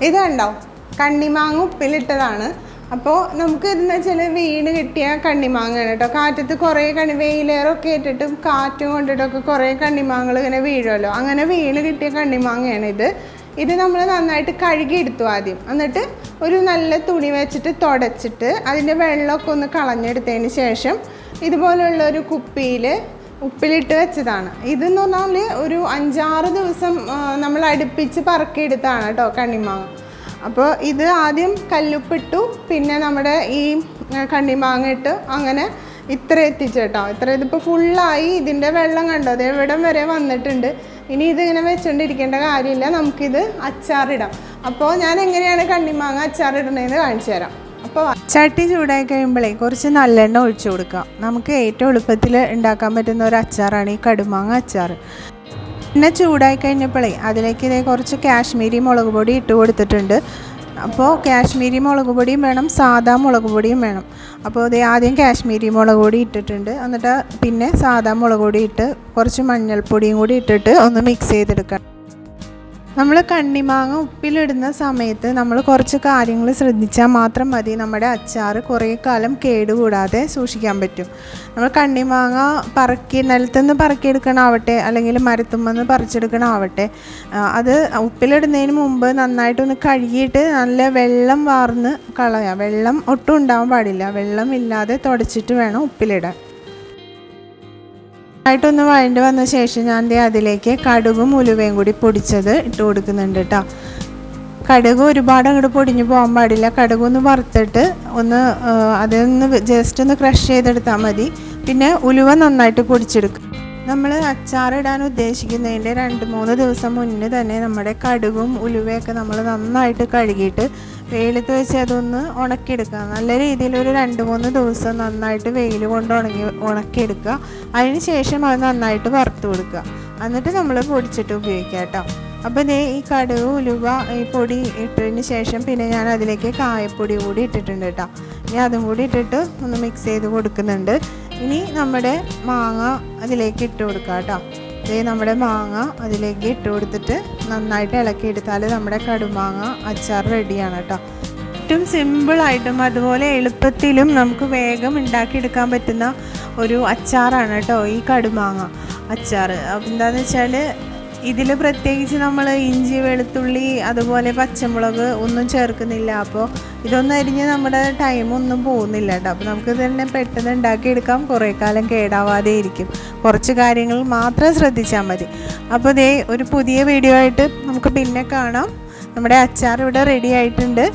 ഇത് കണ്ടോ, കണ്ണിമാങ്ങ ഉപ്പിലിട്ടതാണ്. അപ്പോൾ നമുക്ക് ഇതെന്ന് വെച്ചാൽ വീണ് കിട്ടിയ കണ്ണിമാങ്ങയാണ് കേട്ടോ. കാറ്റത്ത് കുറേ വെയിലേറൊക്കെ ഇട്ടിട്ടും കാറ്റും കൊണ്ടിട്ടൊക്കെ കുറേ കണ്ണിമാങ്ങകൾ ഇങ്ങനെ വീഴുമല്ലോ. അങ്ങനെ വീണ് കിട്ടിയ കണ്ണിമാങ്ങയാണ് ഇത്. ഇത് നമ്മൾ നന്നായിട്ട് കഴുകിയെടുത്തു ആദ്യം. എന്നിട്ട് ഒരു നല്ല തുണി വെച്ചിട്ട് തുടച്ചിട്ട് അതിൻ്റെ വെള്ളമൊക്കെ ഒന്ന് കളഞ്ഞെടുത്തതിന് ശേഷം ഇതുപോലുള്ള ഒരു കുപ്പിയിൽ ഉപ്പിലിട്ട് വെച്ചതാണ്. ഇതെന്ന് പറഞ്ഞാൽ ഒരു 5-6 ദിവസം നമ്മൾ അടുപ്പിച്ച് പറക്കിയെടുത്താണ് കേട്ടോ കണ്ണിമാങ്ങ. അപ്പോൾ ഇത് ആദ്യം കല്ലുപ്പിട്ടു, പിന്നെ നമ്മുടെ ഈ കണ്ണിമാങ്ങ ഇട്ട് അങ്ങനെ ഇത്ര എത്തിച്ചു കേട്ടോ. ഇതിപ്പോൾ ഫുള്ളായി. ഇതിൻ്റെ വെള്ളം കണ്ടോ, അത് എവിടം വരെ വന്നിട്ടുണ്ട്. ഇനി ഇതിങ്ങനെ വെച്ചുകൊണ്ടിരിക്കേണ്ട കാര്യമില്ല, നമുക്കിത് അച്ചാറിടാം. അപ്പോൾ ഞാൻ എങ്ങനെയാണ് കണ്ണിമാങ്ങ അച്ചാറിടണതെന്ന് കാണിച്ചു തരാം. അപ്പോൾ ചട്ടി ചൂടായി കഴിയുമ്പോഴേ കുറച്ച് നല്ലെണ്ണ ഒഴിച്ചു കൊടുക്കാം. നമുക്ക് ഏറ്റവും എളുപ്പത്തിൽ ഉണ്ടാക്കാൻ പറ്റുന്ന ഒരു അച്ചാറാണ് ഈ കടുമാങ്ങ അച്ചാർ. എണ്ണ ചൂടായി കഴിഞ്ഞപ്പോഴേ അതിലേക്ക് ഇതേ കുറച്ച് കാശ്മീരി മുളക് പൊടി ഇട്ട് കൊടുത്തിട്ടുണ്ട്. അപ്പോൾ കാശ്മീരി മുളക് പൊടിയും വേണം, സാദാ മുളക് പൊടിയും വേണം. അപ്പോൾ ഇത് ആദ്യം കാശ്മീരി മുളക് പൊടി ഇട്ടിട്ടുണ്ട്. എന്നിട്ട് പിന്നെ സാദാ മുളക് പൊടി ഇട്ട് കുറച്ച് മഞ്ഞൾപ്പൊടിയും കൂടി ഇട്ടിട്ട് ഒന്ന് മിക്സ് ചെയ്തെടുക്കണം. നമ്മൾ കണ്ണിമാങ്ങ ഉപ്പിലിടുന്ന സമയത്ത് നമ്മൾ കുറച്ച് കാര്യങ്ങൾ ശ്രദ്ധിച്ചാൽ മാത്രം മതി നമ്മുടെ അച്ചാർ കുറേ കാലം കേടുകൂടാതെ സൂക്ഷിക്കാൻ പറ്റും. നമ്മൾ കണ്ണിമാങ്ങ നിലത്തുനിന്ന് പറക്കിയെടുക്കണാവട്ടെ അല്ലെങ്കിൽ മരത്തുമെന്ന് പറിച്ചെടുക്കണാവട്ടെ, അത് ഉപ്പിലിടുന്നതിന് മുമ്പ് നന്നായിട്ടൊന്ന് കഴുകിയിട്ട് നല്ല വെള്ളം വാർന്ന് കളയാം. വെള്ളം ഒട്ടും ഉണ്ടാവാൻ പാടില്ല. വെള്ളം ഇല്ലാതെ തുടച്ചിട്ട് വേണം ഉപ്പിലിടാൻ. ആയിട്ടൊന്ന് വഴണ്ട് വന്ന ശേഷം ഞാൻ അതിലേക്ക് കടുകും ഉലുവയും കൂടി പൊടിച്ചത് ഇട്ട് കൊടുക്കുന്നുണ്ട് കേട്ടോ. കടുക് ഒരുപാട് അങ്ങോട്ട് പൊടിഞ്ഞു പോകാൻ പാടില്ല. കടുകൊന്ന് വറുത്തിട്ട് അതൊന്ന് ജസ്റ്റ് ഒന്ന് ക്രഷ് ചെയ്തെടുത്താൽ മതി. പിന്നെ ഉലുവ നന്നായിട്ട് പൊടിച്ചെടുക്കും. നമ്മൾ അച്ചാറിടാൻ ഉദ്ദേശിക്കുന്നതിൻ്റെ 2-3 ദിവസം മുന്നേ തന്നെ നമ്മുടെ കടുകും ഉലുവയൊക്കെ നമ്മൾ നന്നായിട്ട് കഴുകിയിട്ട് വെയിലത്ത് വെച്ച് അതൊന്ന് ഉണക്കിയെടുക്കുക. നല്ല രീതിയിൽ ഒരു 2-3 ദിവസം നന്നായിട്ട് വെയിൽ കൊണ്ട് ഉണക്കിയെടുക്കുക. അതിന് ശേഷം അത് നന്നായിട്ട് വറുത്ത് കൊടുക്കുക. എന്നിട്ട് നമ്മൾ പൊടിച്ചിട്ട് ഉപയോഗിക്കുക കേട്ടോ. അപ്പോൾ ഇതേ ഈ കടുക് ഉലുവ ഈ പൊടി ഇട്ടതിന് ശേഷം പിന്നെ ഞാൻ അതിലേക്ക് കായപ്പൊടി കൂടി ഇട്ടിട്ടുണ്ട് കേട്ടോ. ഇനി അതും കൂടി ഇട്ടിട്ട് ഒന്ന് മിക്സ് ചെയ്ത് കൊടുക്കുന്നുണ്ട്. ഇനി നമ്മുടെ മാങ്ങ അതിലേക്ക് ഇട്ട് കൊടുക്കുക കേട്ടോ. ഇതേ നമ്മുടെ മാങ്ങ അതിലേക്ക് ഇട്ട് കൊടുത്തിട്ട് നന്നായിട്ട് ഇളക്കിയെടുത്താൽ നമ്മുടെ കടുമാങ്ങ അച്ചാർ റെഡിയാണ് കേട്ടോ. ഏറ്റവും സിമ്പിളായിട്ടും അതുപോലെ എളുപ്പത്തിലും നമുക്ക് വേഗം ഉണ്ടാക്കിയെടുക്കാൻ പറ്റുന്ന ഒരു അച്ചാറാണ് കേട്ടോ ഈ കടുമാങ്ങ അച്ചാർ. അപ്പോൾ എന്താണെന്ന് വെച്ചാൽ ഇതിൽ പ്രത്യേകിച്ച് നമ്മൾ ഇഞ്ചി, വെളുത്തുള്ളി, അതുപോലെ പച്ചമുളക് ഒന്നും ചേർക്കുന്നില്ല. അപ്പോൾ ഇതൊന്നും അരിഞ്ഞ് നമ്മുടെ ടൈമൊന്നും പോകുന്നില്ല കേട്ടോ. അപ്പോൾ നമുക്ക് തന്നെ പെട്ടെന്ന് ഉണ്ടാക്കിയെടുക്കാം. കുറേ കാലം കേടാവാതെ ഇരിക്കും. കുറച്ച് കാര്യങ്ങൾ മാത്രം ശ്രദ്ധിച്ചാൽ മതി. അപ്പോൾ ഇതേ ഒരു പുതിയ വീഡിയോ ആയിട്ട് നമുക്ക് പിന്നെ കാണാം. നമ്മുടെ അച്ചാർ ഇവിടെ റെഡി ആയിട്ടുണ്ട്.